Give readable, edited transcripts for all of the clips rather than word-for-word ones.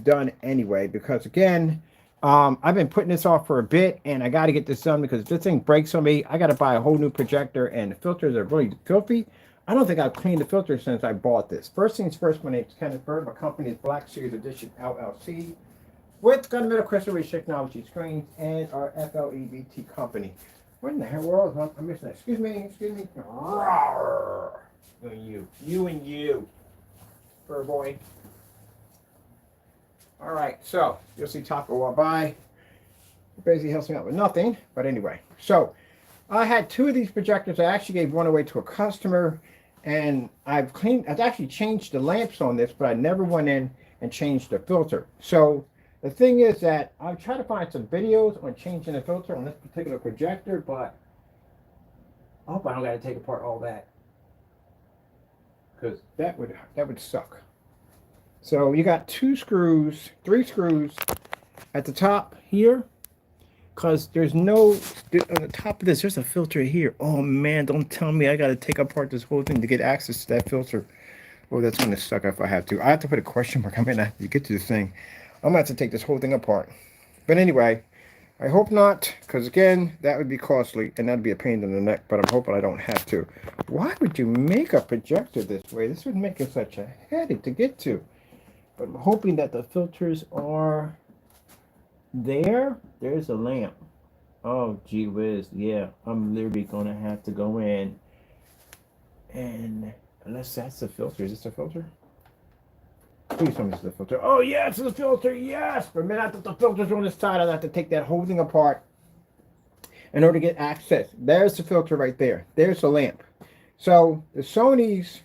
done anyway, because again, I've been putting this off for a bit, and I got to get this done because if this thing breaks on me, I got to buy a whole new projector, and the filters are really filthy. I don't think I've cleaned the filter since I bought this. First things first, my name's Kenneth Bird. My company is Black Series Edition LLC with Gunmetal Crystal Ridge Technology Screens and our FLE-R-M company. What in the hell world? I'm missing that. Excuse me. Rawr. You and you, fur boy. All right, so you'll see Taco walk by. It basically helps me out with nothing, but anyway. So I had two of these projectors. I actually gave one away to a customer, and I've actually changed the lamps on this, but I never went in and changed the filter. So the thing is that I've tried to find some videos on changing the filter on this particular projector, but I hope I don't got to take apart all that, because that would suck. So you got three screws at the top here, because there's no, on the top of this, there's a filter here. Oh man, don't tell me I got to take apart this whole thing to get access to that filter. Oh, that's going to suck if I have to. I have to put a question mark. I mean, I have to get to this thing. I'm going to have to take this whole thing apart. But anyway, I hope not, because again, that would be costly, and that'd be a pain in the neck, but I'm hoping I don't have to. Why would you make a projector this way? This would make it such a headache to get to. But I'm hoping that the filters are there. There's a lamp. Oh, gee whiz. Yeah, I'm literally going to have to go in. And unless that's the filter. Is this a filter? Please tell me this is the filter. Oh, yes, it's a filter. Yes. But man, I thought the filters on this side. I'd have to take that whole thing apart in order to get access. There's the filter right there. There's the lamp. So the Sonys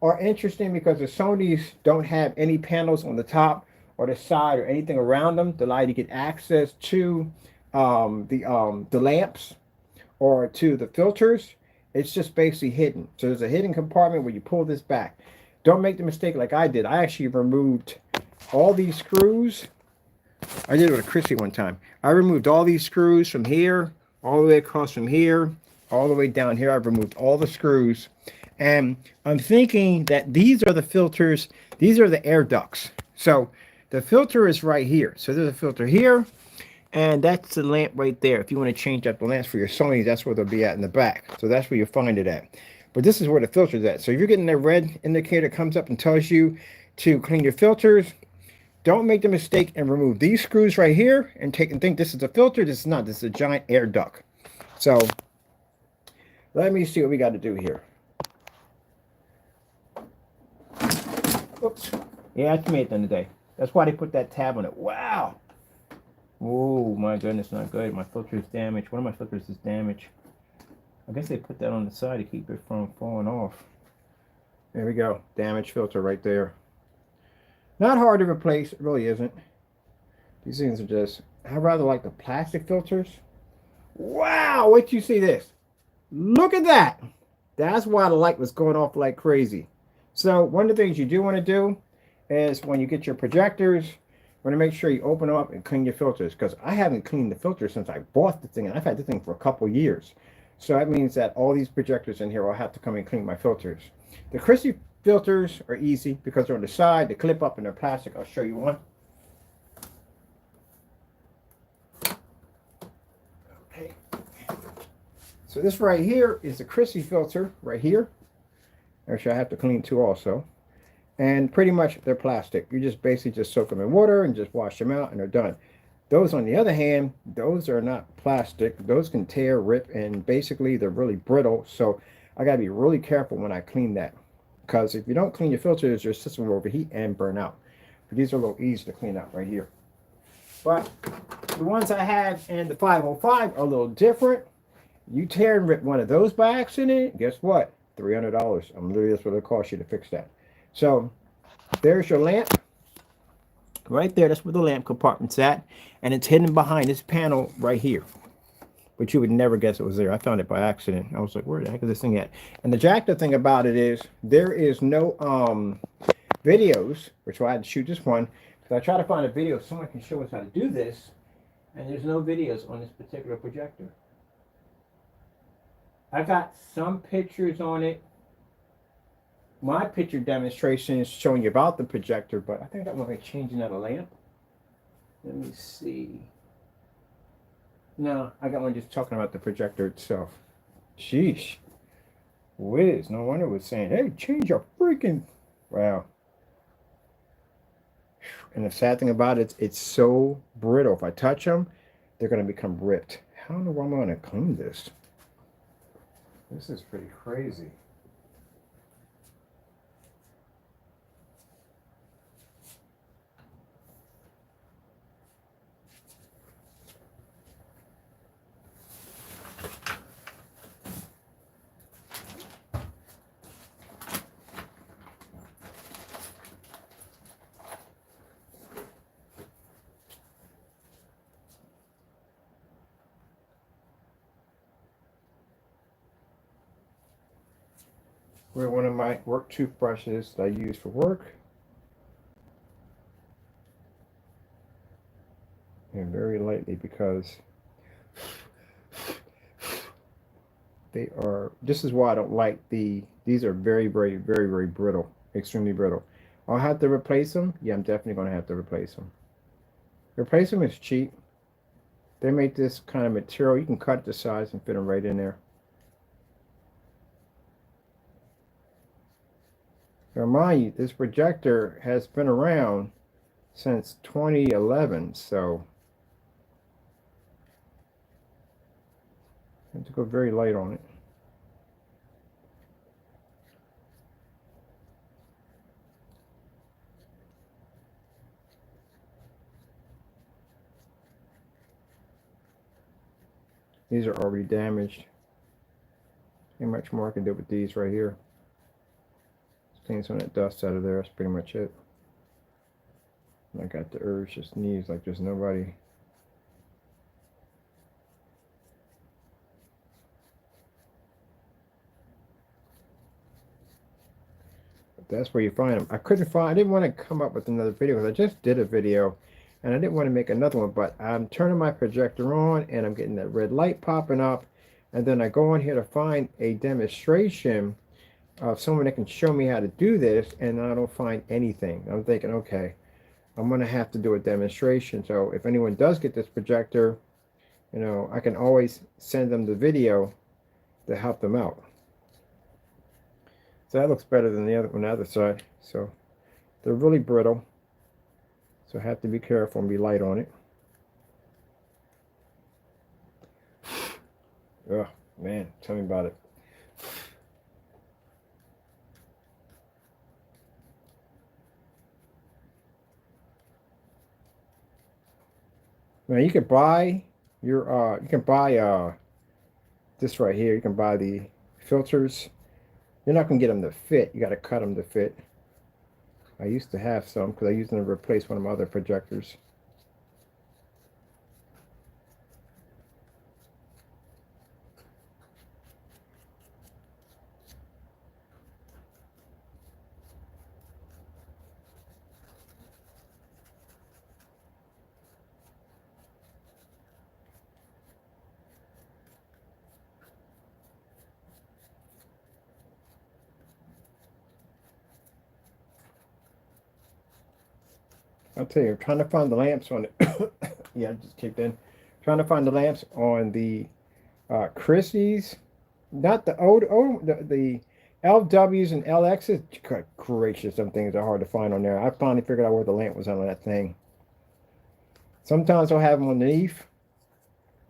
are interesting because the Sonys don't have any panels on the top or the side or anything around them to allow you to get access to the lamps or to the filters. It's just basically hidden. So there's a hidden compartment where you pull this back. Don't make the mistake like I did. I actually removed all these screws. I did it with a Christie one time. I removed all these screws from here, all the way across from here, all the way down here. I've removed all the screws. And I'm thinking that these are the filters. These are the air ducts. So the filter is right here. So there's a filter here. And that's the lamp right there. If you want to change up the lamps for your Sony, that's where they'll be at in the back. So that's where you'll find it at. But this is where the filter is at. So if you're getting that red indicator that comes up and tells you to clean your filters, don't make the mistake and remove these screws right here and think this is a filter. This is not. This is a giant air duct. So let me see what we got to do here. Oops. Yeah, that's me at the end of the day. That's why they put that tab on it. Wow. Oh my goodness, not good. My filter is damaged. One of my filters is damaged. I guess they put that on the side to keep it from falling off. There we go. Damaged filter right there. Not hard to replace. It really isn't. These things are just... I rather like the plastic filters. Wow! Wait till you see this. Look at that. That's why the light was going off like crazy. So one of the things you do want to do is when you get your projectors, you want to make sure you open them up and clean your filters, because I haven't cleaned the filters since I bought the thing, and I've had this thing for a couple years. So that means that all these projectors in here will have to come and clean my filters. The Christie filters are easy because they're on the side. They clip up and they're plastic. I'll show you one. Okay. So this right here is the Christie filter right here. Actually, I have to clean two also. And pretty much they're plastic. You just basically just soak them in water and just wash them out and they're done. Those, on the other hand, those are not plastic. Those can tear, rip, and basically they're really brittle. So I got to be really careful when I clean that, because if you don't clean your filters, your system will overheat and burn out. But these are a little easy to clean out right here. But the ones I have in the 505 are a little different. You tear and rip one of those by accident, guess what? $300. I'm literally, that's what it costs you to fix that. So there's your lamp. Right there, that's where the lamp compartment's at. And it's hidden behind this panel right here. But you would never guess it was there. I found it by accident. I was like, where the heck is this thing at? And the jacked up thing about it is there is no videos, which I had to shoot this one. So I try to find a video so someone can show us how to do this. And there's no videos on this particular projector. I got some pictures on it. my picture demonstration is showing you about the projector, but I think I want to change another lamp. Let me see. No, I got one just talking about the projector itself. Sheesh. Whiz. No wonder it was saying, hey, change your freaking... Wow. And the sad thing about it, it's so brittle. If I touch them, they're going to become ripped. I don't know why I'm going to clean this. This is pretty crazy. Where one of my work toothbrushes that I use for work. And very lightly because they are, this is why I don't like these are very brittle, extremely brittle. I'll have to replace them. Yeah, I'm definitely going to have to replace them. Replace them is cheap. They make this kind of material. You can cut it to size and fit them right in there. Now, mind you, this projector has been around since 2011, so I have to go very light on it. These are already damaged. Ain't much more I can do with these right here. Just clean some of that dust out of there. That's pretty much it. I got the urge to sneeze like there's nobody. But that's where you find them. I didn't want to come up with another video because I just did a video and I didn't want to make another one, but I'm turning my projector on and I'm getting that red light popping up. And then I go on here to find a demonstration of someone that can show me how to do this, and I don't find anything. I'm thinking, okay, I'm going to have to do a demonstration. So if anyone does get this projector, you know, I can always send them the video to help them out. So that looks better than the other on the other side. So they're really brittle. So I have to be careful and be light on it. Oh, man, tell me about it. Now you can buy your this right here. You can buy the filters. You're not gonna get them to fit. You got to cut them to fit. I used to have some because I used them to replace one of my other projectors. I'll tell you, I'm trying to find the lamps on it. Yeah, I just kicked in. Trying to find the lamps on the Christie's, not the the LWs and LXs. God gracious, some things are hard to find on there. I finally figured out where the lamp was on that thing. Sometimes I'll have them underneath.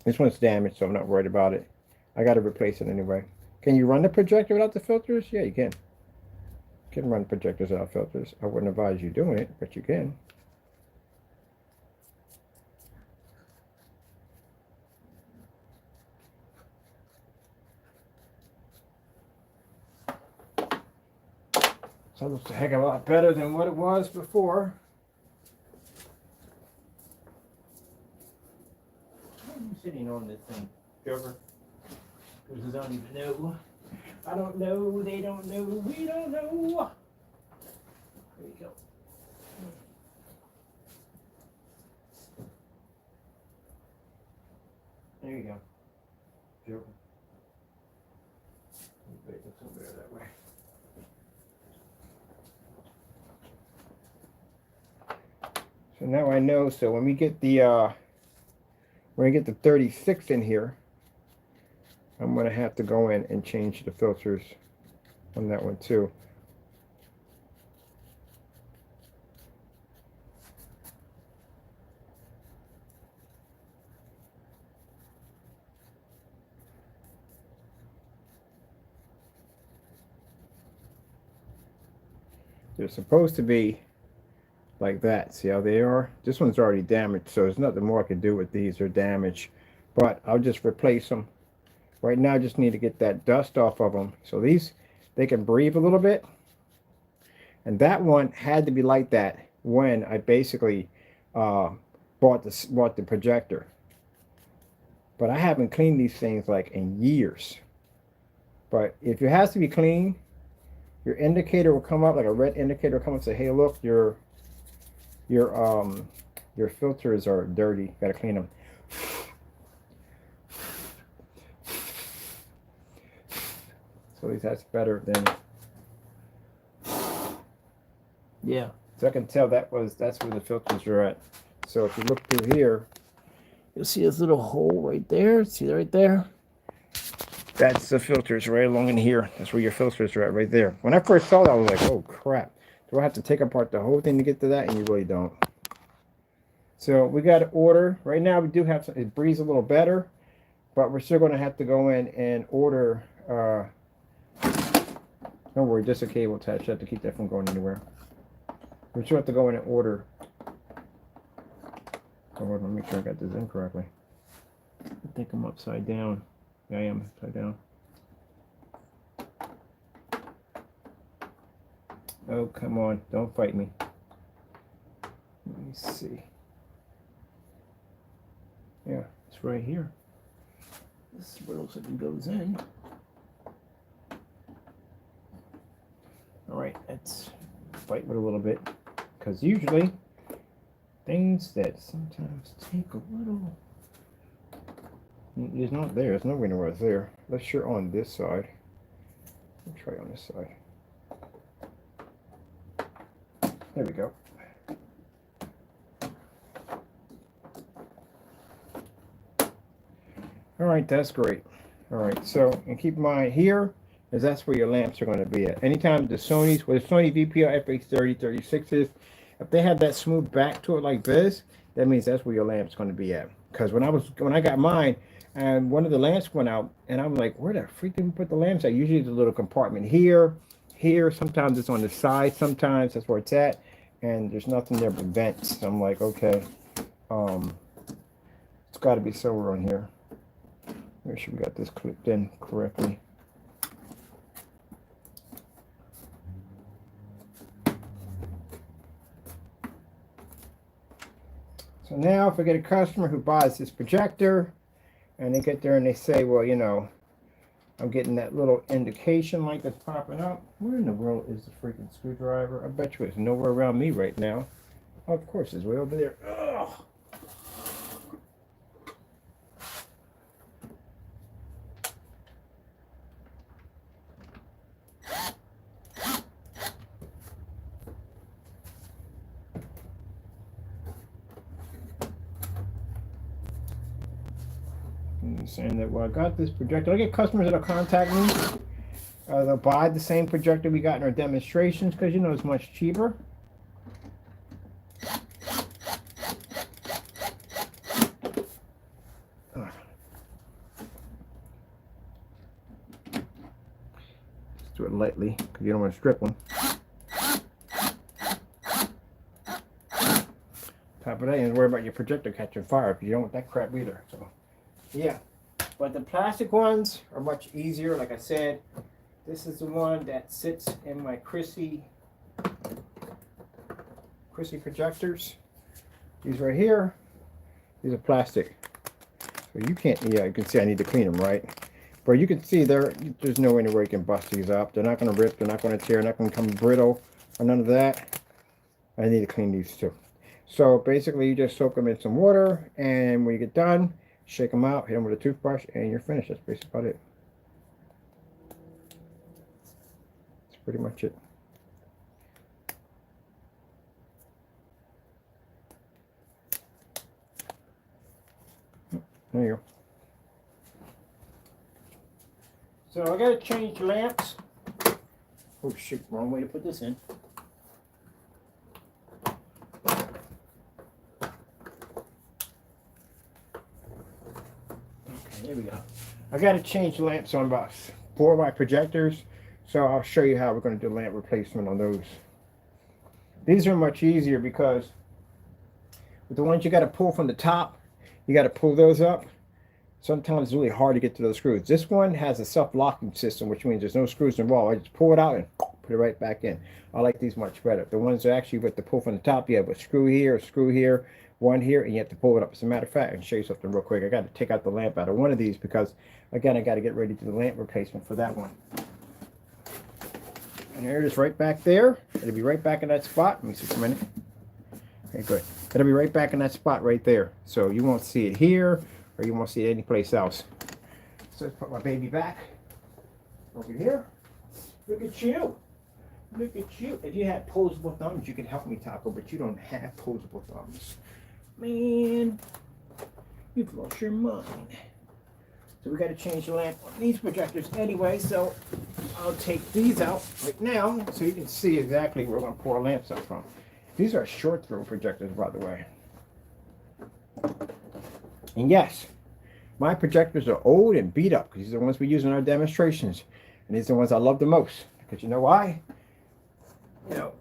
This one's damaged, so I'm not worried about it. I got to replace it anyway. Can you run the projector without the filters? Yeah, you can. You can run projectors without filters. I wouldn't advise you doing it, but you can. So it looks a heck of a lot better than what it was before. I'm sitting on this thing, Joker. Because I don't even know. I don't know, they don't know, we don't know. There you go. There you go. Joker. That way. So now I know. So when we get the 36 in here, I'm gonna have to go in and change the filters on that one too. They're supposed to be like that. See how they are? This one's already damaged, so there's nothing more I can do with these. They're damaged, but I'll just replace them. Right now I just need to get that dust off of them. So these, they can breathe a little bit. And that one had to be like that when I basically bought the projector. But I haven't cleaned these things like in years. But if it has to be clean, your indicator will come up, like a red indicator will come up and say, hey, look, your filters are dirty. You gotta clean them. So at least that's better than, yeah. So I can tell that's where the filters are at. So if you look through here, you'll see this little hole right there. See that right there? That's the filters right along in here. That's where your filters are at right there. When I first saw that, I was like, oh crap. Do I have to take apart the whole thing to get to that? And you really don't. So we got to order. Right now we do have some, it breathes a little better, but we're still going to have to go in and order. Don't worry, just a cable attached. I have to keep that from going anywhere. We still have to go in and order. Oh, let me make sure I got this in correctly. I think I'm upside down. Yeah, I am upside down. Oh, come on. Don't fight me. Let me see. Yeah, it's right here. This is where it looks like it goes in. All right, let's fight with a little bit. Because usually, things that sometimes take a little... It's not there. It's nowhere near there. Let's try on this side. Let's try on this side. There we go. All right, that's great. All right, so and keep in mind here is that's where your lamps are going to be at. Anytime the Sony's, with the Sony VPL FH30, 36s, if they have that smooth back to it like this, that means that's where your lamp's going to be at. Because when I got mine, and one of the lamps went out, and I'm like, where the freak did we put the lamps at? Usually it's a little compartment here, here. Sometimes it's on the side. Sometimes that's where it's at, and there's nothing there but vents. So I'm like, okay, it's got to be somewhere on here. Make sure we got this clipped in correctly. So now if I get a customer who buys this projector and they get there and they say, well, you know, I'm getting that little indication light that's popping up. Where in the world is the freaking screwdriver? I bet you it's nowhere around me right now. Oh, of course it's way over there. Ugh. Saying that, well, I got this projector. I get customers that'll contact me. They'll buy the same projector we got in our demonstrations because, you know, it's much cheaper. Let's do it lightly because you don't want to strip them. Top of that, and worry about your projector catching fire because you don't want that crap either. So, yeah. But the plastic ones are much easier. Like I said, this is the one that sits in my Christie projectors. These right here, these are plastic. So you can't, yeah, you can see I need to clean them, right? But you can see there's no way you can bust these up. They're not going to rip, they're not going to tear, they're not going to come brittle or none of that. I need to clean these too. So basically you just soak them in some water, and when you get done, shake them out, hit them with a toothbrush, and you're finished. That's basically about it. That's pretty much it. There you go. So I gotta change the lamps. Oh shoot, wrong way to put this in. Okay, there we go. I gotta change the lamps on about 4 of my projectors. So I'll show you how we're gonna do lamp replacement on those. These are much easier because with the ones you gotta pull from the top, you gotta pull those up. Sometimes it's really hard to get to those screws. This one has a self-locking system, which means there's no screws involved. I just pull it out and put it right back in. I like these much better. The ones that actually with the pull from the top, you have a screw here, one here, and you have to pull it up. As a matter of fact, I can show you something real quick. I got to take out the lamp out of one of these because, again, I got to get ready to do the lamp replacement for that one. And there it is right back there. It'll be right back in that spot. Let me see for a minute. Okay, good. It'll be right back in that spot right there. So you won't see it here, or you won't see it anyplace else. So let's put my baby back over here. Look at you. Look at you. If you had posable thumbs, you could help me, Taco, but you don't have posable thumbs. Man, you've lost your mind. So we got to change the lamp on these projectors anyway, so I'll take these out right now so you can see exactly where we're going to pour our lamps out from. These are short throw projectors, by the way. And yes, my projectors are old and beat up because these are the ones we use in our demonstrations. And these are the ones I love the most. Because you know why? You know,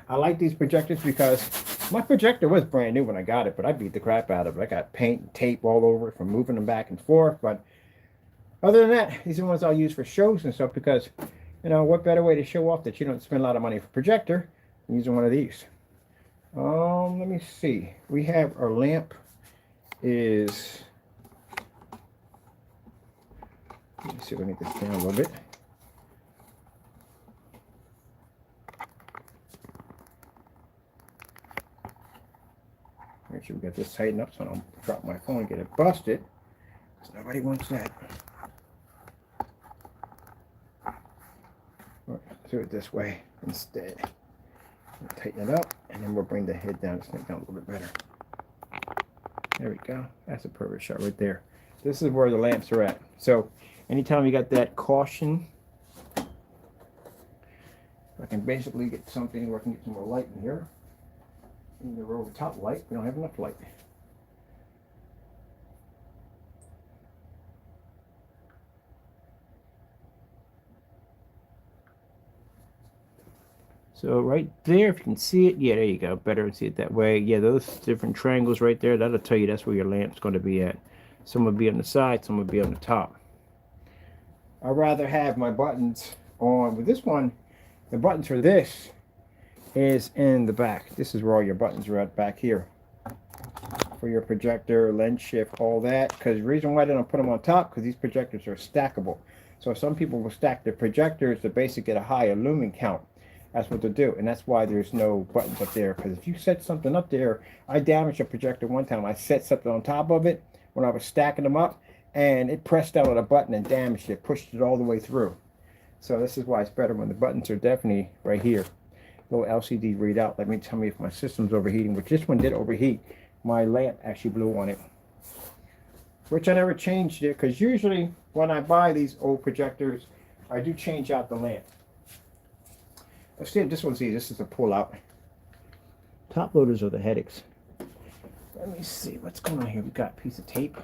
I like these projectors because my projector was brand new when I got it, but I beat the crap out of it. I got paint and tape all over it from moving them back and forth. But other than that, these are the ones I'll use for shows and stuff because, you know, what better way to show off that you don't spend a lot of money for a projector than using one of these. Let me see. We have our lamp is, let me see if I need this down a little bit. Make sure we got this tightened up so I don't drop my phone and get it busted. Because nobody wants that. Let's do it this way instead. We'll tighten it up and then we'll bring the head down, this thing down a little bit better. There we go. That's a perfect shot right there. This is where the lamps are at. So anytime you got that caution, I can basically get something where I can get some more light in here. In the over top light, we don't have enough light. So right there, if you can see it, yeah, there you go. Better see it that way. Yeah, those different triangles right there, that'll tell you that's where your lamp's going to be at. Some will be on the side, some will be on the top. I'd rather have my buttons on. With this one, the buttons for this is in the back. This is where all your buttons are at back here. For your projector, lens shift, all that. Because the reason why they don't put them on top, because these projectors are stackable. So some people will stack their projectors to basically get a higher lumen count. That's what they'll do. And that's why there's no buttons up there. Because if you set something up there, I damaged a projector one time. I set something on top of it when I was stacking them up. And it pressed down on a button and damaged it. Pushed it all the way through. So this is why it's better when the buttons are definitely right here. Little LCD readout. Let me tell me if my system's overheating, which this one did overheat. My lamp actually blew on it, which I never changed it because usually when I buy these old projectors, I do change out the lamp. Let's see if this one's easy. This is a pull out. Top loaders are the headaches. Let me see what's going on here. We got a piece of tape.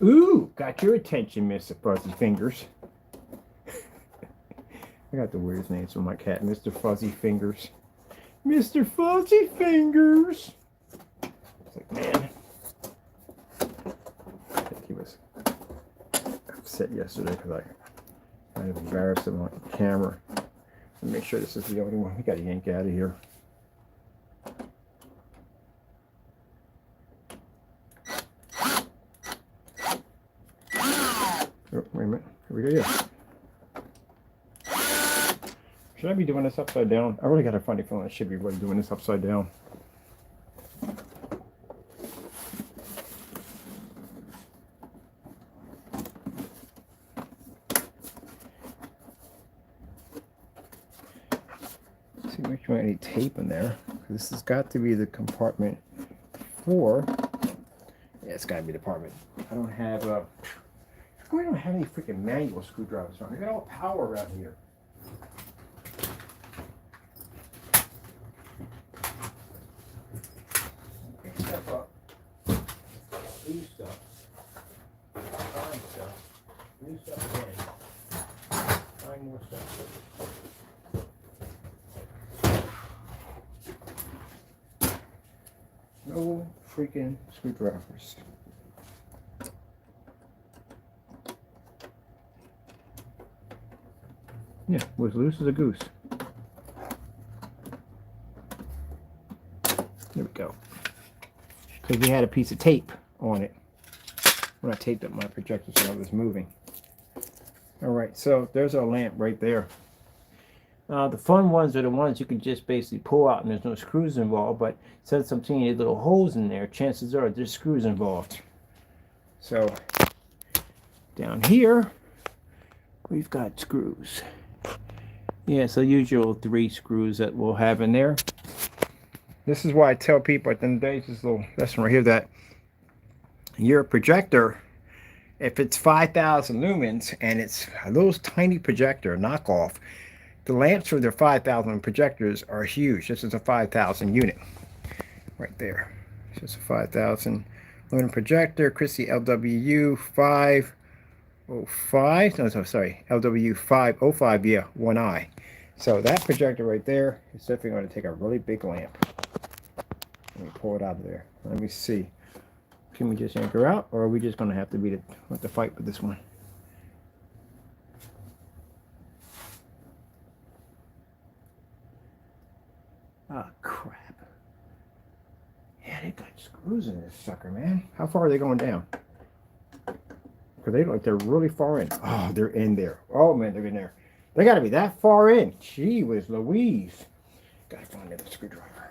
Ooh, got your attention, Mr. Fuzzy Fingers. I got the weirdest names for my cat, Mr. Fuzzy Fingers. Mr. Fuzzy Fingers. It's like, man. I think he was upset yesterday because I kind of embarrassed him on camera. And make sure this is the only one. We got to yank out of here. Oh, wait a minute. Here we go. Yeah. Should I be doing this upside down? I really got a funny feeling I should be really doing this upside down. Let's see, make sure any tape in there. This has got to be the compartment for. Yeah, it's got to be the compartment. I don't have a. I don't have any freaking manual screwdrivers around. I got all power around here. Okay, step up. New stuff. Find stuff. New stuff again. Find more stuff. No freaking screwdrivers. Yeah, was loose as a goose. There we go. Because we had a piece of tape on it when I taped up my projector so I was moving. Alright, so there's our lamp right there. The fun ones are the ones you can just basically pull out and there's no screws involved, but since I'm seeing little holes in there, chances are there's screws involved. So down here we've got screws. Yeah, so usual 3 screws that we'll have in there. This is why I tell people at the end of the day, this little lesson right here, that your projector, if it's 5,000 lumens and it's a little tiny projector knockoff, the lamps for their 5,000 projectors are huge. This is a 5,000 unit right there. It's just a 5,000 lumen projector, Christie LWU505. No, sorry, LW505. Yeah, 1i. So that projector right there is definitely going to take a really big lamp. Let me pull it out of there. Let me see. Can we just anchor out, or are we just going to have to the fight with this one? Ah, crap. Yeah, they got screws in this sucker, man. How far are they going down? Because they look like they're really far in. Oh, they're in there. Oh, man, they're in there. They got to be that far in. Gee whiz Louise. Got to find another screwdriver.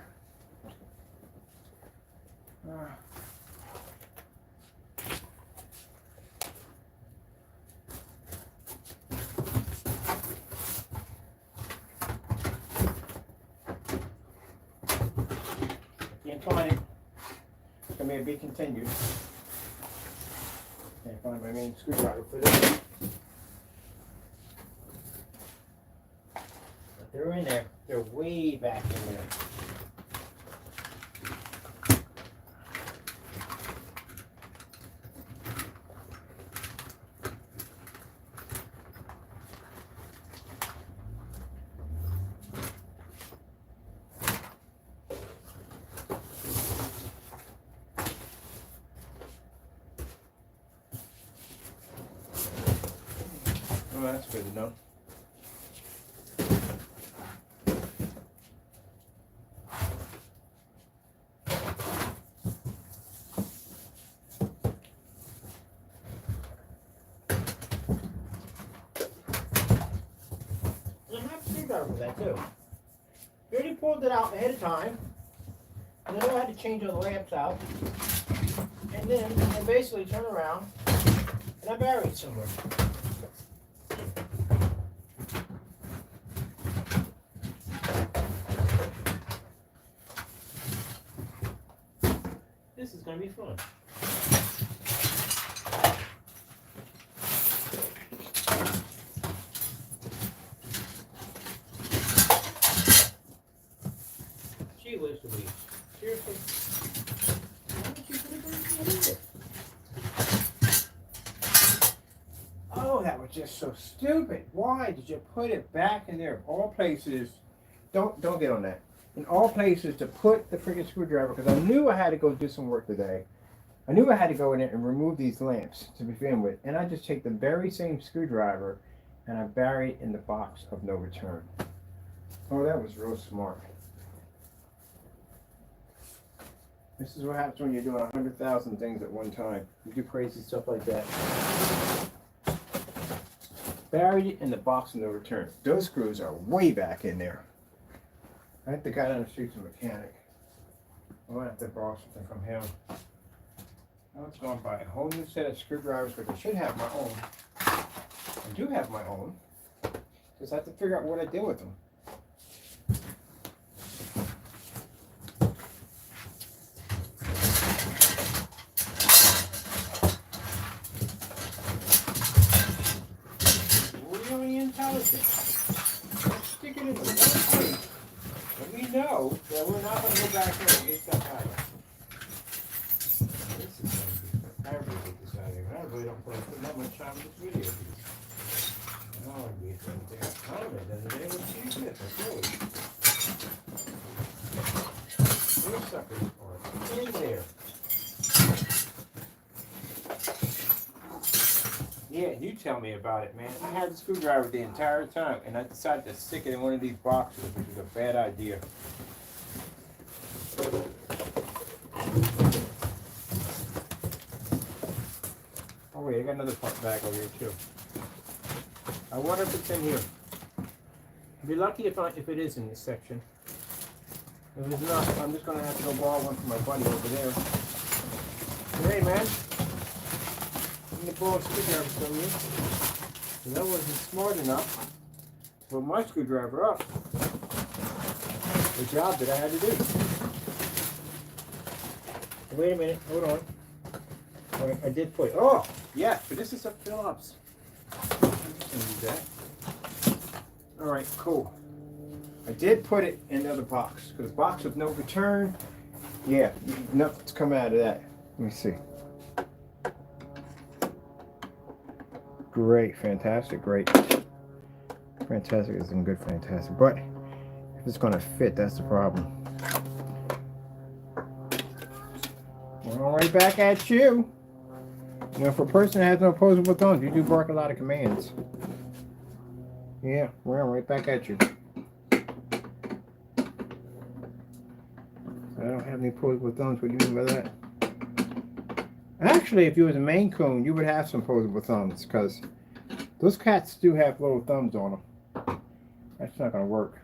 Can't find it. It's going to be continued. Can't find my main screwdriver for this. But they're in there. They're way back in there. Oh, that's good to know. I have a screwdriver for that too. We already pulled it out ahead of time. And then I had to change all the lamps out. And then I basically turn around and I bury it somewhere. This is going to be fun. Gee whiz Louise. Seriously? Why did you put it back in there? Oh, that was just so stupid. Why did you put it back in there? Of all places, don't get on that. In all places to put the freaking screwdriver, because I knew I had to go do some work today. I knew I had to go in there and remove these lamps to begin with, and I just take the very same screwdriver and I bury it in the box of no return. Oh, that was real smart. This is what happens when you're doing 100,000 things at one time. You do crazy stuff like that. buried it in the box of no return. Those screws are way back in there. I think the guy down the street's a mechanic. I'm gonna have to borrow something from him. I was going to buy a whole new set of screwdrivers, but I should have my own. I do have my own. Just have to figure out what I did with them. Really intelligent. Let's stick it in the one place. And we know that we're not going to go back there and get stuff out of it. This is going to be, I really get this out of here. I really don't put that much time in this video. I don't want to be a thing there. Time it doesn't day with cheese with it. These suckers are in there. Yeah, you tell me about it, man. I had the screwdriver the entire time, and I decided to stick it in one of these boxes, which is a bad idea. Oh wait, I got another part bag over here too. I wonder if it's in here. I'd be lucky if it is in this section. If it's not, I'm just gonna have to go borrow one from my buddy over there. Hey man. I'm going to borrow a screwdriver from you. And that wasn't smart enough to put my screwdriver up. The job that I had to do. Wait a minute, hold on. Right, I did put it. Oh, yeah, but this is a Phillips. I'm just going to use that. Alright, cool. I did put it in the other box. Because box with no return. Yeah, nothing's coming out of that. Let me see. Great, fantastic, great. Fantastic isn't good, fantastic. But if it's going to fit, that's the problem. We're right back at you. You know, for a person that has no opposable thumbs, you do bark a lot of commands. Yeah, we're right back at you. I don't have any opposable thumbs. What do you mean by that? Actually, if you was a Maine Coon, you would have some opposable thumbs, because those cats do have little thumbs on them. That's not going to work.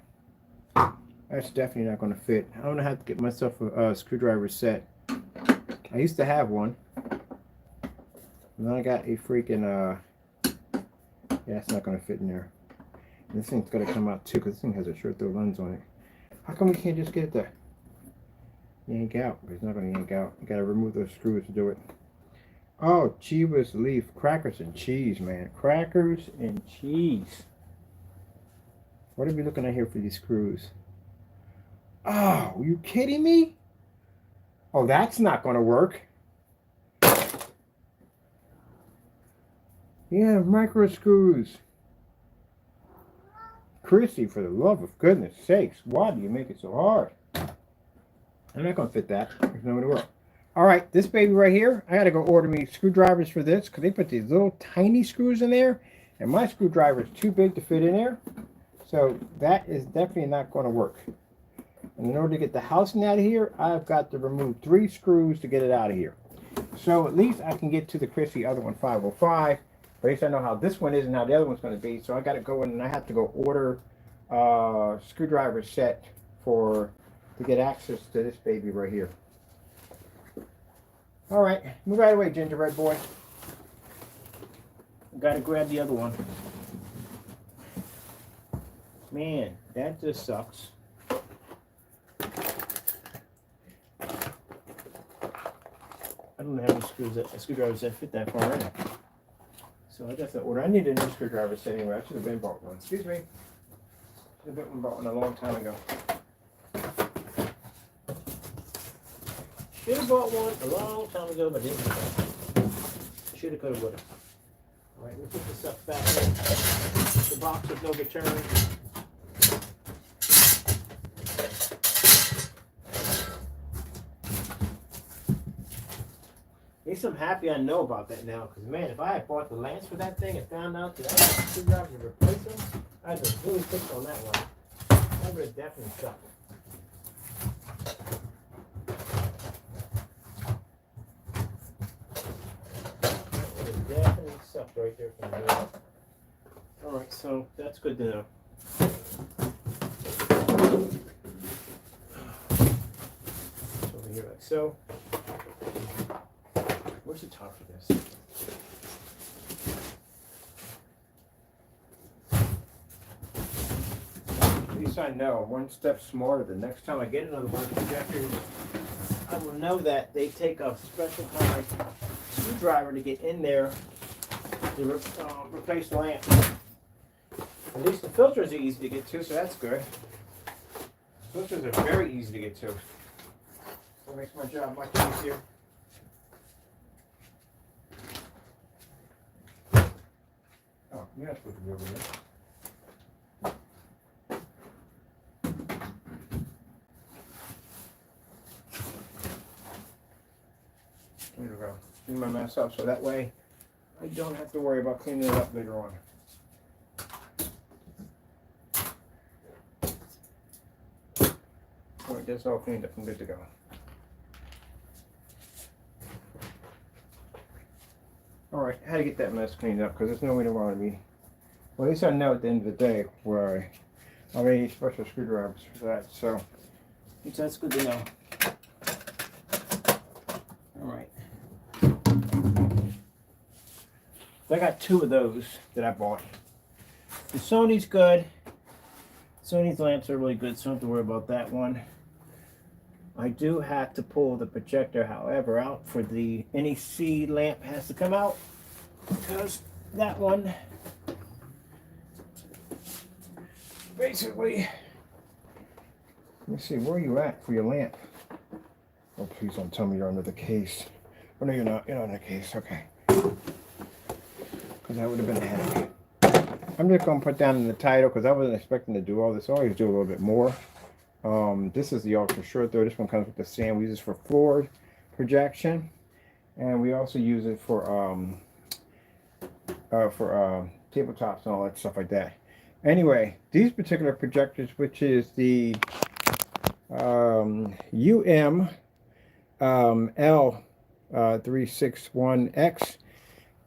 That's definitely not going to fit. I'm going to have to get myself a screwdriver set. I used to have one. And then I got a freaking, yeah, it's not going to fit in there. And this thing's got to come out too, because this thing has a short throw lens on it. How come we can't just get it to yank out? It's not going to yank out. You got to remove those screws to do it. Oh, Jeebus Leaf. Crackers and cheese, man. Crackers and cheese. What are we looking at here for these screws? Oh, are you kidding me? Oh, that's not going to work. Yeah, micro screws. Christie, for the love of goodness sakes, why do you make it so hard? I'm not going to fit that. There's no way to work. Alright, this baby right here, I got to go order me screwdrivers for this, because they put these little tiny screws in there, and my screwdriver is too big to fit in there. So that is definitely not going to work. And in order to get the housing out of here, I've got to remove 3 screws to get it out of here. So at least I can get to the Christie other one, 505. But at least I know how this one is and how the other one's going to be. So I got to go in and I have to go order a screwdriver set to get access to this baby right here. All right, move out of the way, gingerbread boy. Got to grab the other one. Man, that just sucks. I don't know how many screwdrivers that fit that far in. So I got to order. I need a new screwdriver set anyway. I should have been bought one. Excuse me. Should have been bought one a long time ago. Should have bought one a long time ago, but didn't. Should have, could have, would have. All right, let's put this stuff back in. The box with no return. At least I'm happy I know about that now, because man, if I had bought the lance for that thing and found out that I had a screwdriver to replace them, I'd have been really pissed on that one. That would have definitely sucked. That would have definitely sucked right there from the middle. right, so that's good to know. Over here like so. Where's the top for this? At least I know I'm one step smarter. The next time I get another one of the projectors, I will know that they take a special kind of screwdriver to get in there to replace the lamp. At least the filters are easy to get to, so that's good. Filters are very easy to get to. So it makes my job much easier. Oh, you're not supposed to be over there. There we go. Clean my mess up so that way I don't have to worry about cleaning it up later on. Alright, that's all cleaned up and good to go. Alright, how to get that mess cleaned up because there's no way to want me. Well, at least I know at the end of the day where I need special screwdrivers for that, so that's good to know. Alright. So I got two of those that I bought. The Sony's good. Sony's lamps are really good, so I don't have to worry about that one. I do have to pull the projector, however, out for the NEC lamp has to come out because that one basically, let me see, where are you at for your lamp? Oh, please don't tell me you're under the case. Oh, no, you're not. You're not under the case. Okay. Because that would have been a headache. I'm just going to put down in the title because I wasn't expecting to do all this. I always do a little bit more. This is the ultra short though. This one comes with the stand. We use this for floor projection, and we also use it for tabletops and all that stuff like that. Anyway, these particular projectors, which is the LXXVII,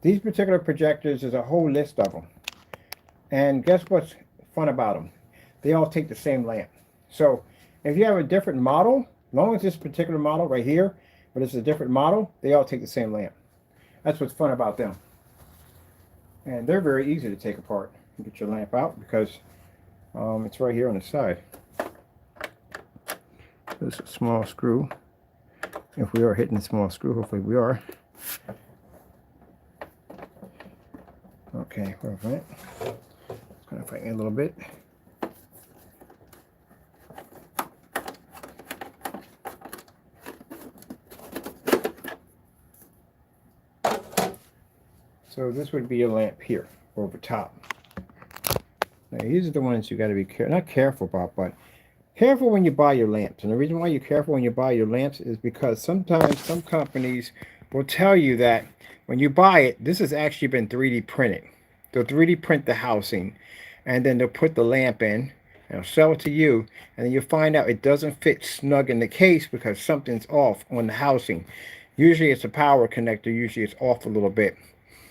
these particular projectors, there's a whole list of them. And guess what's fun about them? They all take the same lamp. So if you have a different model, as long as this particular model right here, but it's a different model, they all take the same lamp. That's what's fun about them. And they're very easy to take apart and get your lamp out because it's right here on the side. There's a small screw. If we are hitting the small screw, hopefully we are. Okay, wait a minute. It's going to fight me a little bit. So this would be a lamp here over top. Now these are the ones you got to be not careful about, but careful when you buy your lamps. And the reason why you're careful when you buy your lamps is because sometimes some companies will tell you that when you buy it, this has actually been 3D printed. They'll 3D print the housing, and then they'll put the lamp in, and they'll sell it to you, and then you'll find out it doesn't fit snug in the case because something's off on the housing. Usually it's a power connector. Usually it's off a little bit.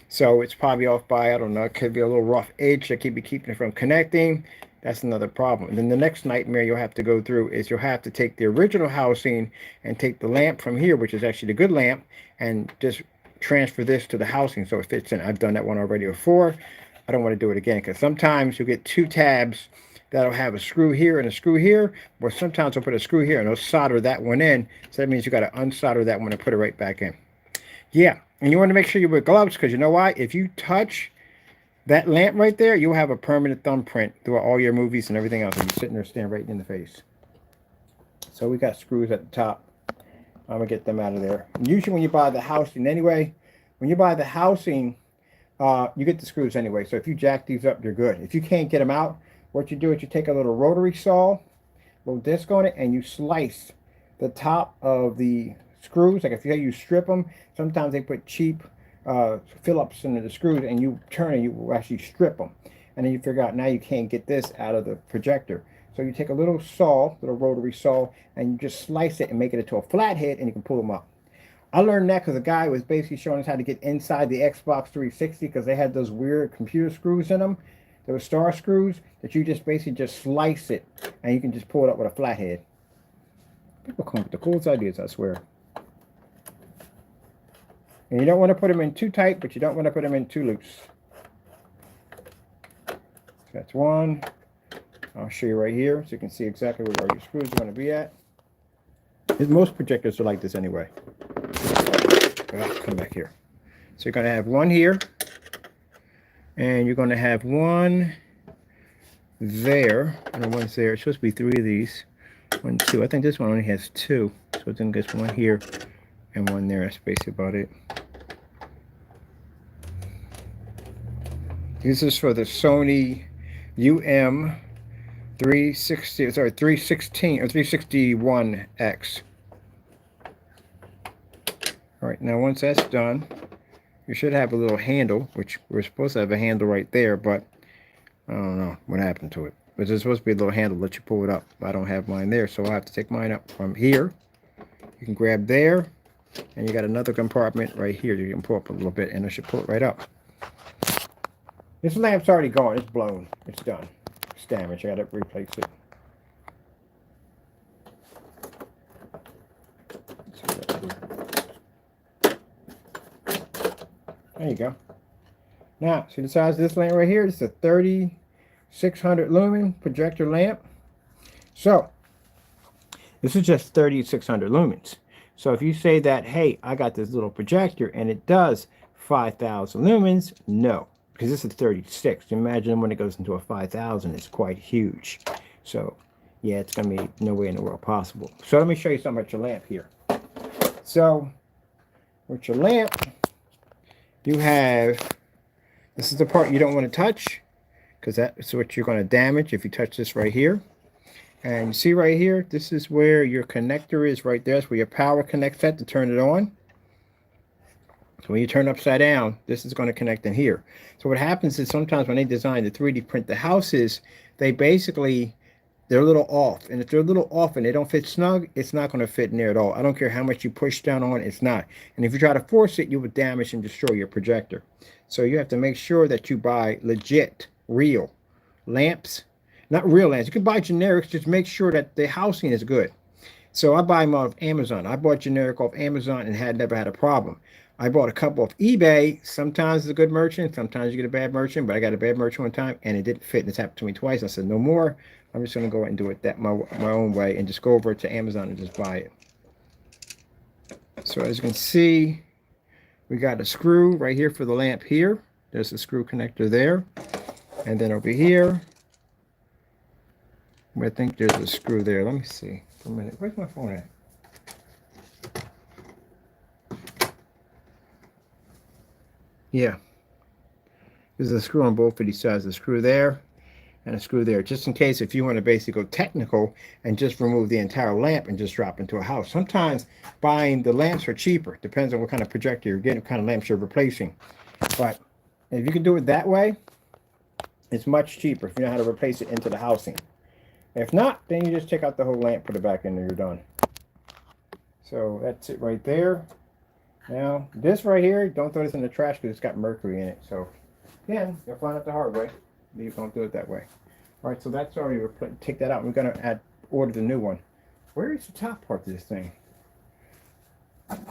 So it's probably off by, I don't know, it could be a little rough edge that could be keeping it from connecting. That's another problem. And then the next nightmare you'll have to go through is you'll have to take the original housing and take the lamp from here, which is actually the good lamp, and just transfer this to the housing so it fits in. I've done that one already before. I don't want to do it again because sometimes you'll get two tabs that'll have a screw here and a screw here, or sometimes they'll put a screw here and they'll solder that one in. So that means you got to unsolder that one and put it right back in. Yeah, and you want to make sure you wear gloves because you know why? If you touch that lamp right there, you'll have a permanent thumbprint throughout all your movies and everything else. And you're sitting there staring right in the face. So we got screws at the top. I'm going to get them out of there. And usually when you buy the housing anyway, when you buy the housing, you get the screws anyway. So if you jack these up, you're good. If you can't get them out, what you do is you take a little rotary saw, little disc on it, and you slice the top of the screws. Like if you strip them, sometimes they put cheap Phillips into the screws, and you turn and you will actually strip them, and then you figure out now you can't get this out of the projector. So you take a little saw, little rotary saw, and you just slice it and make it into a flathead, and you can pull them up. I learned that because a guy was basically showing us how to get inside the Xbox 360 because they had those weird computer screws in them, those star screws that you just basically just slice it and you can just pull it up with a flathead. People come up with the coolest ideas, I swear. And you don't want to put them in too tight, but you don't want to put them in too loose. That's one. I'll show you right here so you can see exactly where your screws are going to be at. Most projectors are like this anyway. I'll come back here. So you're going to have one here. And you're going to have one there. And one's there. It's supposed to be 3 of these. 1, 2. I think this one only has 2. So it then gets one here and one there. That's basically about it. This is for the SONY UM 316 or 361X. All right, now once that's done, you should have a little handle, which we're supposed to have a handle right there, but I don't know what happened to it. But there's supposed to be a little handle that you pull it up. I don't have mine there, so I'll have to take mine up from here. You can grab there, and you got another compartment right here. You can pull up a little bit, and it should pull it right up. This lamp's already gone. It's blown. It's done. It's damaged. I got to replace it. There you go. Now, see the size of this lamp right here? It's a 3600 lumen projector lamp. So, this is just 3600 lumens. So if you say that, hey, I got this little projector and it does 5000 lumens, no. Because this is 36. Imagine when it goes into a 5000, it's quite huge. So, yeah, it's going to be no way in the world possible. So let me show you something about your lamp here. So, with your lamp, you have, this is the part you don't want to touch, because that's what you're going to damage if you touch this right here. And you see right here, this is where your connector is right there. That's where your power connects at to turn it on. So when you turn upside down, this is going to connect in here. So what happens is sometimes when they design the 3D print the houses, they basically, they're a little off. And if they're a little off and they don't fit snug, it's not going to fit in there at all. I don't care how much you push down on it, it's not. And if you try to force it, you would damage and destroy your projector. So you have to make sure that you buy legit, real lamps. Not real lamps. You can buy generics, just make sure that the housing is good. So I buy them off Amazon. I bought generic off Amazon and never had a problem. I bought a couple off eBay. Sometimes it's a good merchant, sometimes you get a bad merchant, but I got a bad merchant one time and it didn't fit. And it's happened to me twice. I said, no more. I'm just going to go and do it my own way and just go over to Amazon and just buy it. So as you can see, we got a screw right here for the lamp here. There's a screw connector there. And then over here, I think there's a screw there. Let me see for a minute. Where's my phone at? Yeah. There's a screw on both of these sides. A screw there and a screw there. Just in case if you want to basically go technical and just remove the entire lamp and just drop into a house. Sometimes buying the lamps are cheaper. Depends on what kind of projector you're getting, what kind of lamps you're replacing. But if you can do it that way, it's much cheaper if you know how to replace it into the housing. If not, then you just take out the whole lamp, put it back in, and you're done. So that's it right there. Now, this right here, don't throw this in the trash because it's got mercury in it. So, again, you'll find out the hard way. You don't do it that way. All right, so that's already, take that out. We're going to order the new one. Where is the top part of this thing? And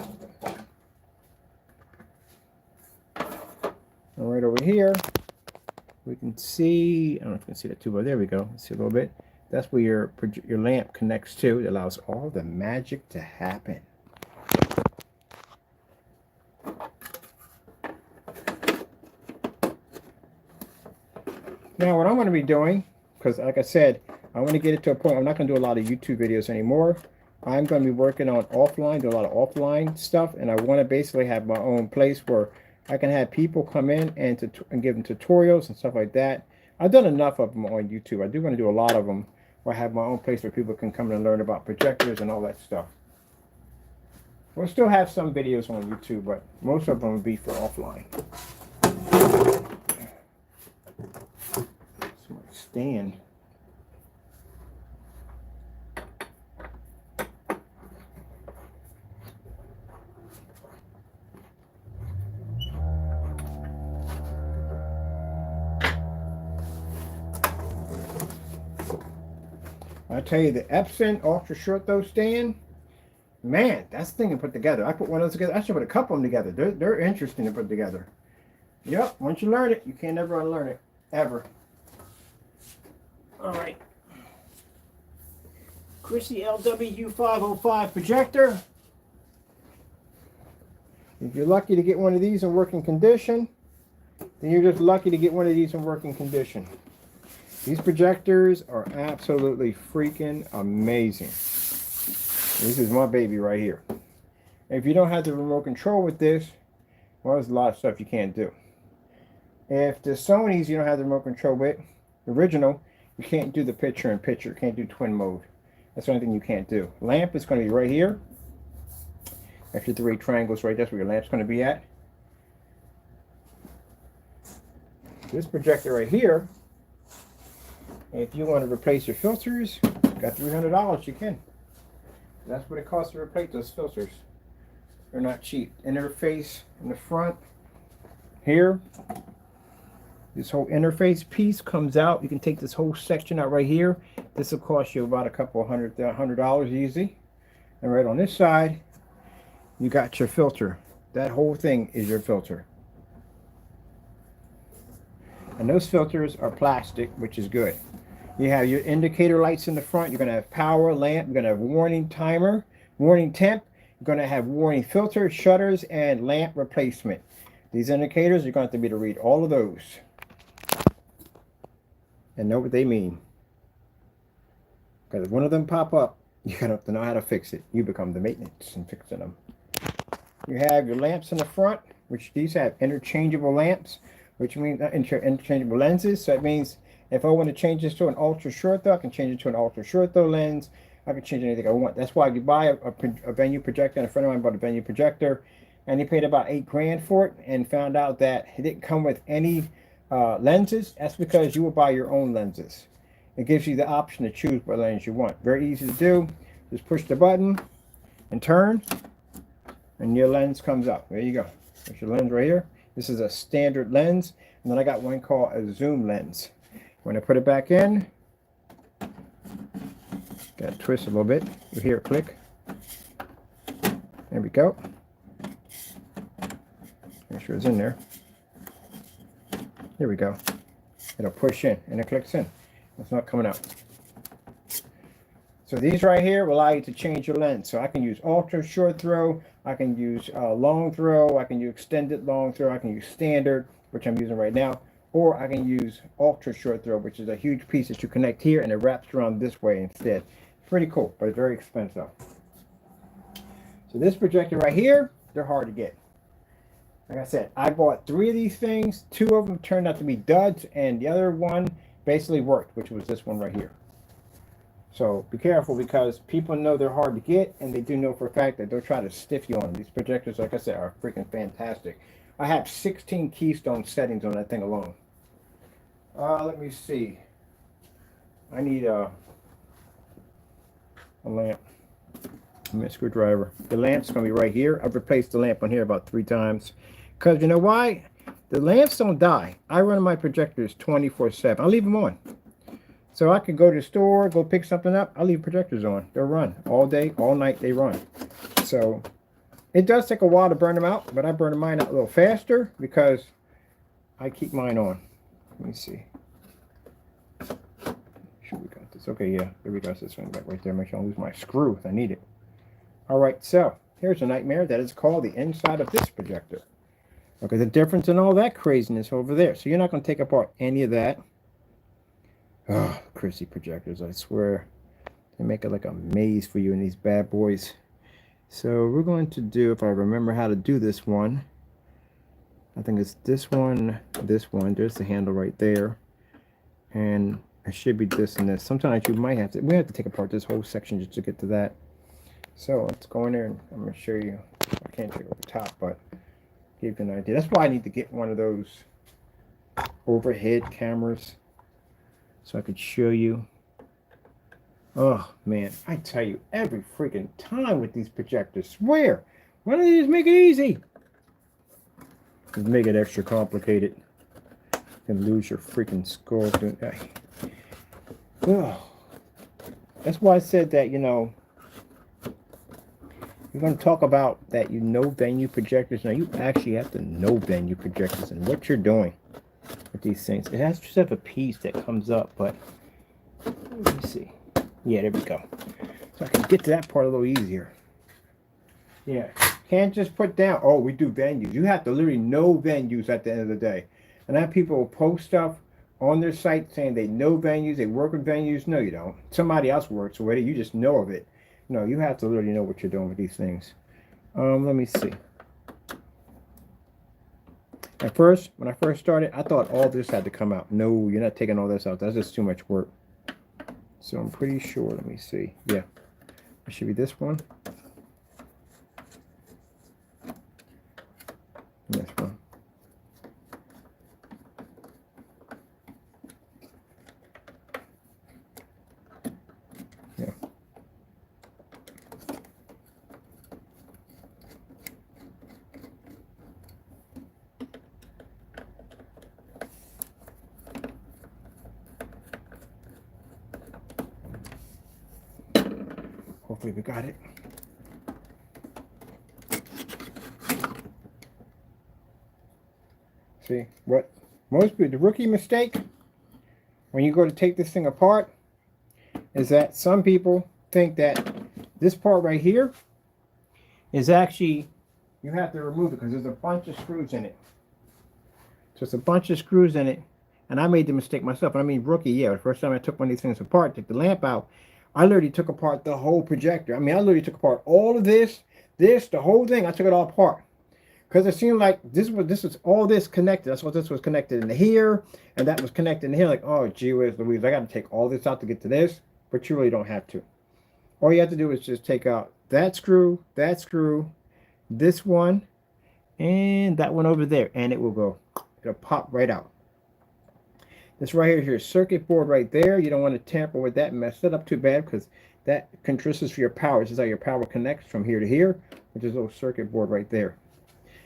right over here, we can see, I don't know if you can see that too well. There we go. Let's see a little bit. That's where your lamp connects to. It allows all the magic to happen. Now what I'm going to be doing, because like I said, I want to get it to a point, I'm not going to do a lot of YouTube videos anymore. I'm going to be working on offline, do a lot of offline stuff, and I want to basically have my own place where I can have people come in and give them tutorials and stuff like that. I've done enough of them on YouTube. I do want to do a lot of them where I have my own place where people can come and learn about projectors and all that stuff. We'll still have some videos on YouTube, but most of them will be for offline. That's my stand. I tell you, the Epson ultra short throw stand, man, that's the thing to put together. I put one of those together. I should put a couple of them together. They're interesting to put together. Yep, once you learn it, you can't never unlearn it, ever. All right. Christie LW505 projector. If you're lucky to get one of these in working condition, then you're just lucky to get one of these in working condition. These projectors are absolutely freaking amazing. This is my baby right here. If you don't have the remote control with this, well, there's a lot of stuff you can't do. If the Sonys you don't have the remote control with, the original, you can't do the picture-in-picture. You can't do twin mode. That's the only thing you can't do. Lamp is going to be right here. That's your 3 triangles right. That's where your lamp's going to be at. This projector right here, if you want to replace your filters, got $300, you can. That's what it costs to replace those filters. They're not cheap. Interface in the front here. This whole interface piece comes out. You can take this whole section out right here. This will cost you about a couple $100 easy. And right on this side, you got your filter. That whole thing is your filter. And those filters are plastic, which is good. You have your indicator lights in the front. You're going to have power lamp. You're going to have warning timer, warning temp. You're going to have warning filter, shutters, and lamp replacement. These indicators, you're going to have to be able to read all of those and know what they mean. Because if one of them pop up, you have to know how to fix it. You become the maintenance in fixing them. You have your lamps in the front, which these have interchangeable lamps, which means interchangeable lenses. So it means if I want to change this to an ultra short throw, I can change it to an ultra short throw lens. I can change anything I want. That's why you buy a venue projector. And a friend of mine bought a venue projector, and he paid about $8 grand for it, and found out that it didn't come with any lenses. That's because you will buy your own lenses. It gives you the option to choose what lens you want. Very easy to do. Just push the button and turn, and your lens comes up. There you go. There's your lens right here. This is a standard lens, and then I got one called a zoom lens. When I put it back in, gotta twist a little bit. You hear it click. There we go. Make sure it's in there. Here we go. It'll push in and it clicks in. It's not coming out. So these right here will allow you to change your lens. So I can use ultra short throw. I can use long throw. I can use extended long throw. I can use standard, which I'm using right now. Or I can use ultra short throw, which is a huge piece that you connect here and it wraps around this way instead. Pretty cool, but it's very expensive. So this projector right here, they're hard to get. Like I said, I bought 3 of these things. 2 of them turned out to be duds, and the other one basically worked, which was this one right here. So be careful, because people know they're hard to get, and they do know for a fact that they'll try to stiff you on them. These projectors, like I said, are freaking fantastic. I have 16 keystone settings on that thing alone. Let me see. I need a lamp. I mean, a screwdriver. The lamp's going to be right here. I've replaced the lamp on here about 3 times. Because you know why? The lamps don't die. I run my projectors 24/7. I leave them on. So I can go to the store, go pick something up. I leave projectors on. They'll run all day, all night. They run. So it does take a while to burn them out, but I burn mine out a little faster because I keep mine on. Let me see. Sure we got this. Okay, yeah. There we go. This one back right there. Make sure I don't lose my screw if I need it. All right, so here's a nightmare that is called the inside of this projector. Okay, the difference in all that craziness over there. So you're not going to take apart any of that. Oh, Christie projectors, I swear. They make it like a maze for you in these bad boys. So we're going to do, if I remember how to do this one, I think it's this one. There's the handle right there. And it should be this and this. Sometimes you might have to, we have to take apart this whole section just to get to that. So let's go in there and I'm going to show you. I can't take it over the top, but give you an idea. That's why I need to get one of those overhead cameras so I could show you. Oh man, I tell you, every freaking time with these projectors, swear, why don't they just make it easy? Just make it extra complicated. You can lose your freaking skull doing that. Oh. That's why I said that, you know, you're going to talk about that, you know, venue projectors. Now, you actually have to know venue projectors and what you're doing with these things. It has to have a piece that comes up, but let me see. Yeah, there we go. So I can get to that part a little easier. Yeah, can't just put down, oh, we do venues. You have to literally know venues at the end of the day. And then people will post stuff on their site saying they know venues, they work with venues. No, you don't. Somebody else works with it. You just know of it. No, you have to literally know what you're doing with these things. Let me see. At first, when I first started, I thought all this had to come out. No, you're not taking all this out. That's just too much work. So I'm pretty sure. Let me see. Yeah, it should be this one. This one. Yeah. Hopefully we got it. See, what most people, the rookie mistake when you go to take this thing apart is that some people think that this part right here is actually, you have to remove it because there's a bunch of screws in it. So it's a bunch of screws in it, and I made the mistake myself. I mean, rookie, yeah, the first time I took one of these things apart, took the lamp out, I literally took apart the whole projector. I mean, I literally took apart all of this, the whole thing. I took it all apart. Because it seemed like this was all this connected. That's what this was connected into here, and that was connected in here. Like, oh, gee whiz Louise, I got to take all this out to get to this. But you really don't have to. All you have to do is just take out that screw, this one, and that one over there, and it will go. It'll pop right out. This right here is your circuit board right there. You don't want to tamper with that and mess it up too bad because that contributes for your power. This is how your power connects from here to here, which is a little circuit board right there.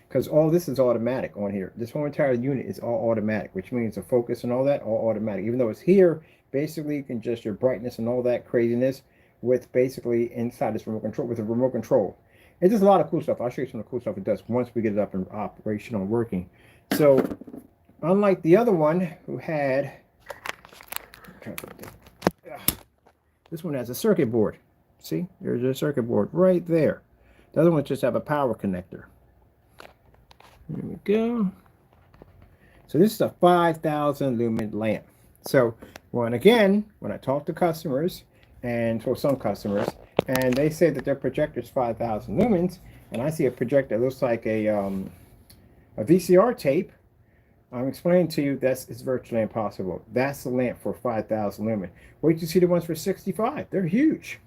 Because all this is automatic on here. This whole entire unit is all automatic, which means the focus and all that, all automatic. Even though it's here, basically you can adjust your brightness and all that craziness with basically inside this remote control, with a remote control. It's just a lot of cool stuff. I'll show you some of the cool stuff it does once we get it up and operational and working. So, unlike the other one who had, this one has a circuit board. See, there's a circuit board right there. The other ones just have a power connector. There we go. So this is a 5,000 lumen lamp. So when I talk to customers, and for some customers, and they say that their projector is 5,000 lumens, and I see a projector that looks like a VCR tape, I'm explaining to you that's it's virtually impossible. That's the lamp for 5,000 lumen. Wait to see the ones for 65. They're huge.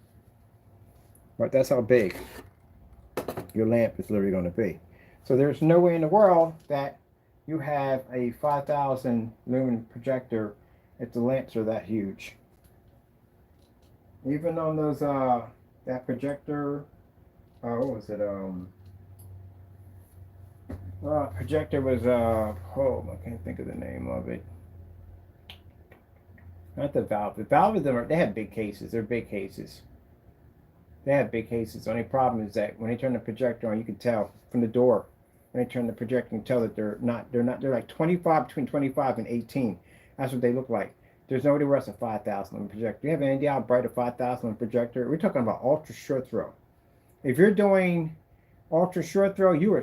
But that's how big your lamp is literally going to be. So there's no way in the world that you have a 5,000 lumen projector if the lamps are that huge. Even on those that projector, what was it? Projector was oh, I can't think of the name of it. Not the Valve. The Valve, they have big cases. They're big cases. They have big cases. The only problem is that when they turn the projector on, you can tell from the door. When they turn the projector, you can tell that they're like 25, between 25 and 18. That's what they look like. There's nobody else a 5,000 lumen projector. Do you have any idea how bright a 5,000 lumen projector? We're talking about ultra short throw. If you're doing ultra short throw, you're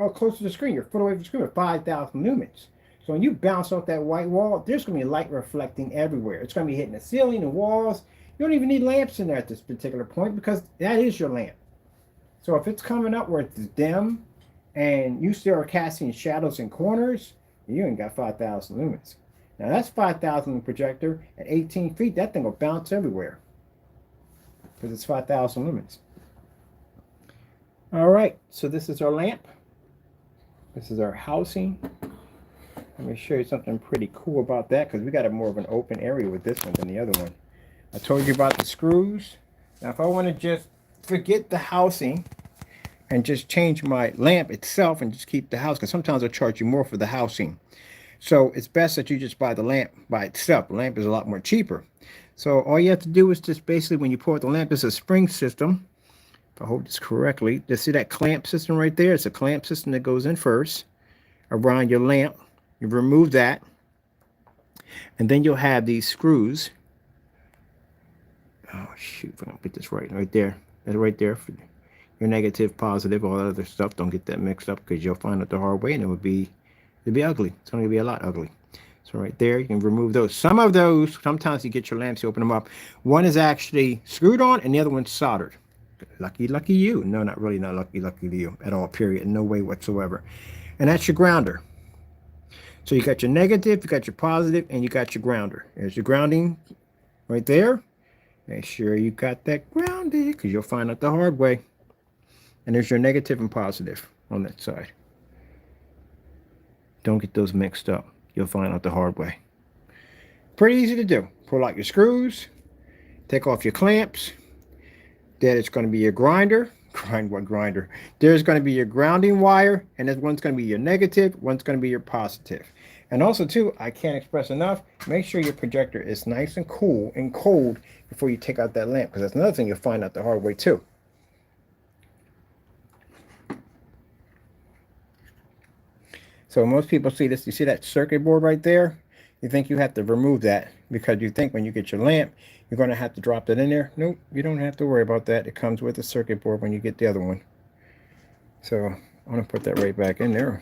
close to the screen. You're a foot away from the screen with 5,000 lumens. So when you bounce off that white wall, there's going to be light reflecting everywhere. It's going to be hitting the ceiling, the walls. You don't even need lamps in there at this particular point because that is your lamp. So if it's coming up where it's dim and you still are casting shadows in corners, you ain't got 5,000 lumens. Now that's 5,000 lumen projector at 18 feet. That thing will bounce everywhere because it's 5,000 lumens. All right, so this is our lamp. This is our housing. Let me show you something pretty cool about that because we got a more of an open area with this one than the other one. I told you about the screws. Now if I want to just forget the housing and just change my lamp itself and just keep the house, because sometimes they'll charge you more for the housing. So it's best that you just buy the lamp by itself. The lamp is a lot more cheaper. So all you have to do is just basically, when you pull out the lamp, it's a spring system. If I hold this correctly, you see that clamp system right there? It's a clamp system that goes in first around your lamp. You remove that, and then you'll have these screws. Oh shoot, if I don't get this right there. That's right there for your negative, positive, all that other stuff. Don't get that mixed up, because you'll find out the hard way, and it'd be ugly. It's going to be a lot ugly. So right there, you can remove those. Some of those, sometimes you get your lamps, you open them up. One is actually screwed on, and the other one's soldered. Lucky, lucky you. No, not really, not lucky, lucky to you at all, period. No way whatsoever. And that's your grounder. So you got your negative, you got your positive, and you got your grounder. There's your grounding right there. Make sure you got that grounded, because you'll find out the hard way. And there's your negative and positive on that side. Don't get those mixed up. You'll find out the hard way. Pretty easy to do. Pull out your screws, take off your clamps. Then it's going to be your grinder. Grinder? There's going to be your grounding wire, and this one's going to be your negative, one's going to be your positive. And also too, I can't express enough, make sure your projector is nice and cool and cold before you take out that lamp, because that's another thing you'll find out the hard way too. So most people see this, you see that circuit board right there? You think you have to remove that, because you think when you get your lamp, you're going to have to drop that in there. Nope, you don't have to worry about that. It comes with the circuit board when you get the other one. So I'm going to put that right back in there.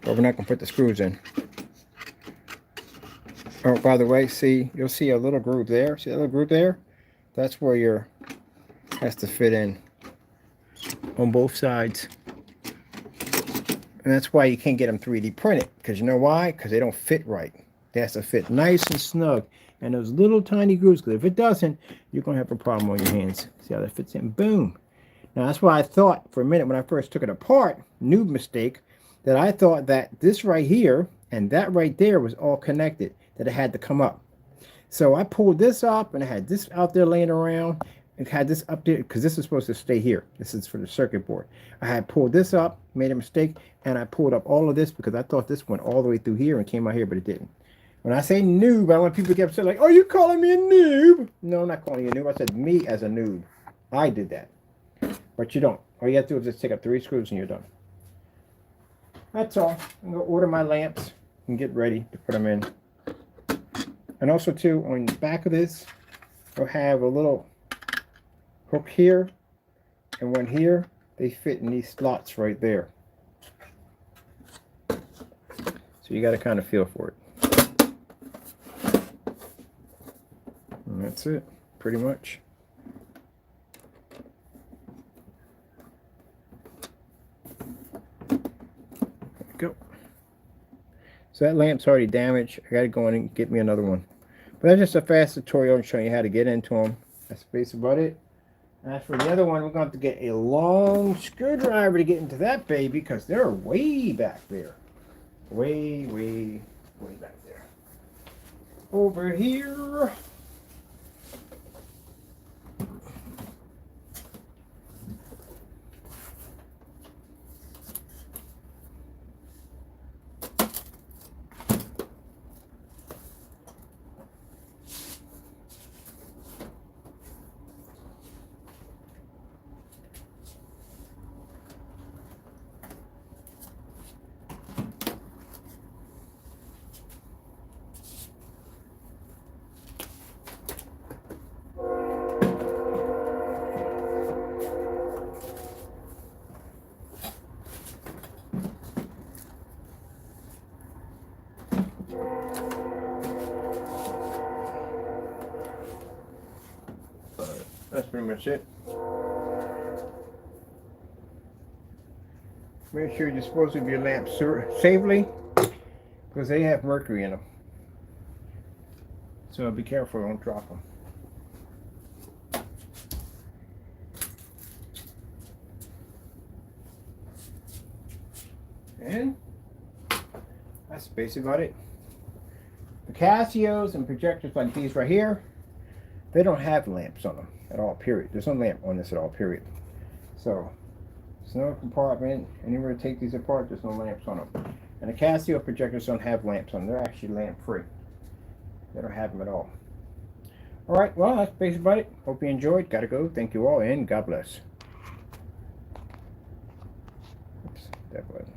But we're not going to put the screws in. Oh, by the way, see, you'll see a little groove there. See that little groove there? That's where your has to fit in on both sides. And that's why you can't get them 3D printed. Because you know why? Because they don't fit right. They have to fit nice and snug. And those little tiny grooves, because if it doesn't, you're going to have a problem on your hands. See how that fits in? Boom. Now, that's why I thought for a minute when I first took it apart, noob mistake, that I thought that this right here and that right there was all connected, that it had to come up. So I pulled this up, and I had this out there laying around, and had this up there, because this is supposed to stay here. This is for the circuit board. I had pulled this up, made a mistake, and I pulled up all of this because I thought this went all the way through here and came out here, but it didn't. When I say noob, I want people to get upset like, are you calling me a noob? No, I'm not calling you a noob. I said me as a noob. I did that. But you don't. All you have to do is just take up 3 screws and you're done. That's all. I'm going to order my lamps and get ready to put them in. And also, too, on the back of this, we'll have a little hook here and one here. They fit in these slots right there. So you got to kind of feel for it. And that's it, pretty much. There we go. So that lamp's already damaged. I got to go in and get me another one. But that's just a fast tutorial showing you how to get into them. That's basically about it. As for the other one, we're going to have to get a long screwdriver to get into that baby, because they're way back there. Way, way, way back there. Over here. That's pretty much it. Make sure you dispose of your lamps safely, because they have mercury in them. So be careful, don't drop them. And that's basically about it. The Casios and projectors like these right here, they don't have lamps on them at all, period. There's no lamp on this at all, period. So, there's no compartment, anywhere to take these apart, there's no lamps on them. And the Casio projectors don't have lamps on them. They're actually lamp free. They don't have them at all. All right, well, that's basically about it. Hope you enjoyed. Gotta go. Thank you all, and God bless. Oops, that button.